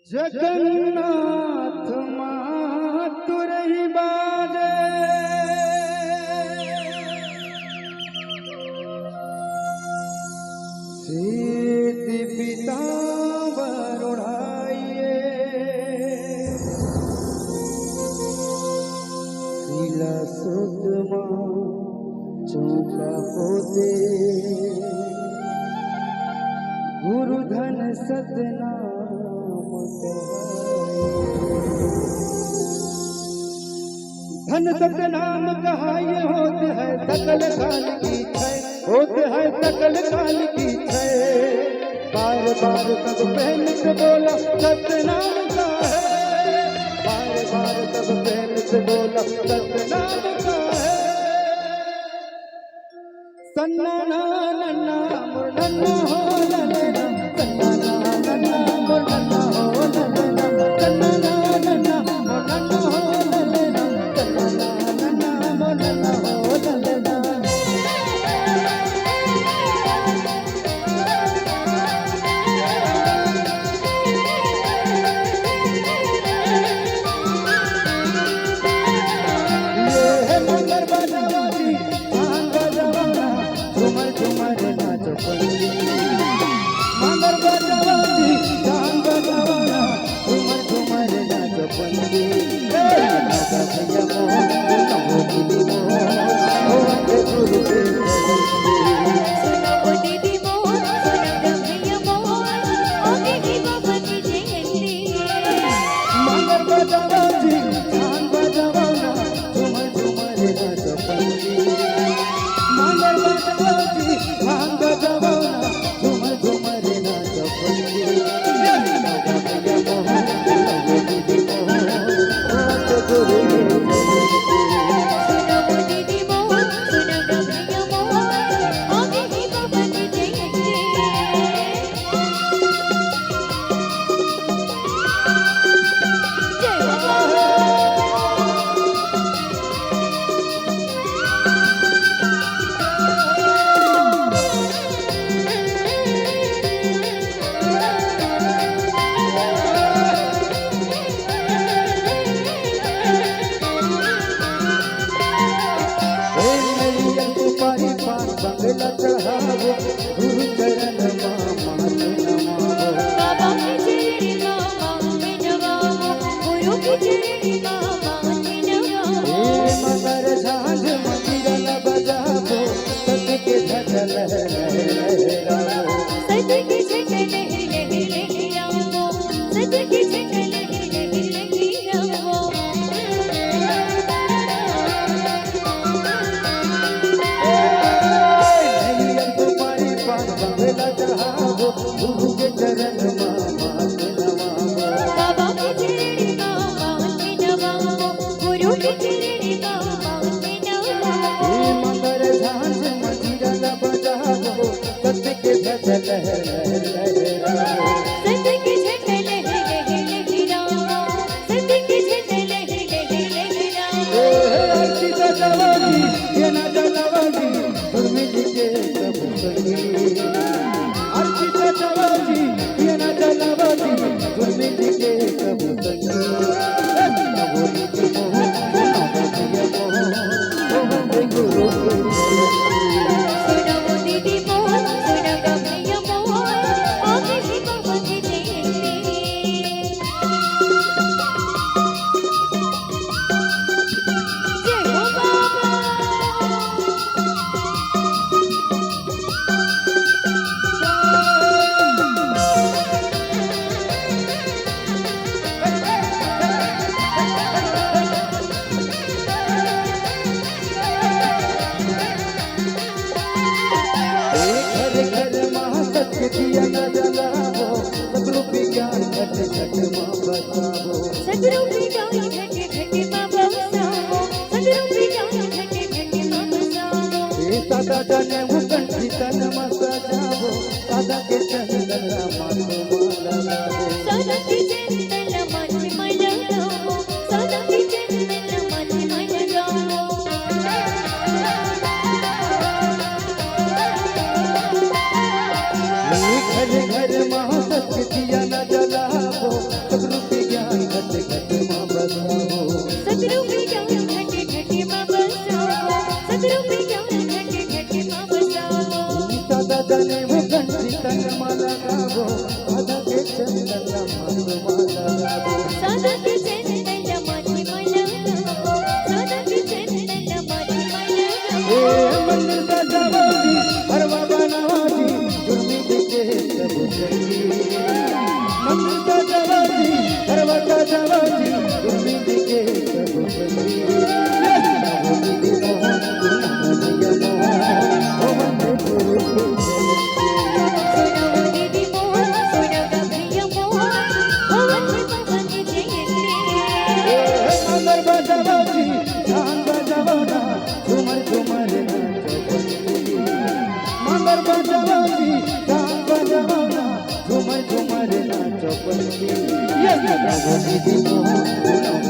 जगन्नाथ मातुरहि बाजे सीति पीतांबर ओढ़ाइए शीला सुत मां चौका पोते गुरु धन सतनाम धन सतनाम कहाय होत है सकल काल की छय होत है सकल काल की छय बार बार तब प्रेम से बोला सतनाम का है बार बार तब प्रेम से बोला सतनाम का है सन्नाना नन्ना मुरन्ना हो ललना सन्नाना नन्ना मुरन्ना हो ललना सन्नाना नन्ना मुरन्ना हो ललना सन्नाना नन्ना मुरन्ना हो ललना ये मंगर बजावाजी चांद बजावाना झूमर झूमर नाचो पंडी मंगर बजावाजी चांद बजावाना झूमर झूमर नाचो पंडी नाचा भैया मोहन हो दीदी मोहन हो वंदे गुरु के सुनो दीदी मोहन सुनो भैया मोहन आगे ही बाबा की जयंती मंगर बजावाजी चांद बजावाना झूमर झूमर नाचो पंडी मंगर बजावाजी चांद बजावाना झूमर झूमर नाचो पंडी नाचा भैया मोहन हो दीदी मोहन हो वंदे गुरु के सुनो दीदी मोहन सुनो भैया मोहन आगे ही बाबा की जयंती जय बाबा पारी पान बंगला चढ़ावो गुरु चरण मामा नमावो बाबा की चरणी मामा में नवाओ गुरु की चरणी मामा में नवाओ मगर झांझ मंदिर बजावो सत के झटल लहरावो सत की झटल लहरावो सत की झटल लहरावो पारी पान बंगला चढ़ावो गुरु के चरण मामा नमावो बाबा की चरणी मामा में नवाओ गुरु की चरणी मामा में नवाओ मगर झांझ मंदिर बजावो सत के झटल लहरावो सत की झटल लहरावो सत की झटल लहरावो आरती जलवाली ये ना जलवाली गुरमिल के सब संगी आरती जलवाली ये ना जलवाली गुरमिल के सब संगी बोली की मोहन भैया मोहन ओ वंदे गुरु के सुनो दीदी मोहन सुनो भैया मोहन आगे ही बाबा की जयंती जय हो बाबा घर घर महासत्य दिया न जलावो सगरो विज्ञान घट घट मां बतावो सदरू की गाय घटे घटे बाबा सावो सदरू की गाय घटे घटे बाबा सावो सादा जाने कंठी तन मसा जावो सादा के चंदन माथो माला लावो सादा की चंदन माथे माला गावो सादा की चंदन माथे माला गावो घर घर महासत्य दिया न जलावो घंटी तन माला गावो राधा के चंदन माला गावो सादा के चंदन माथे माला गावो सादा के चंदन माथे माला गावो ए मंदिर सजावो जी हरवा बनावो जी उम्मीद के सब चली मंदिर सजावो जी हरवा सजावो जी उम्मीद के सब चली Yes,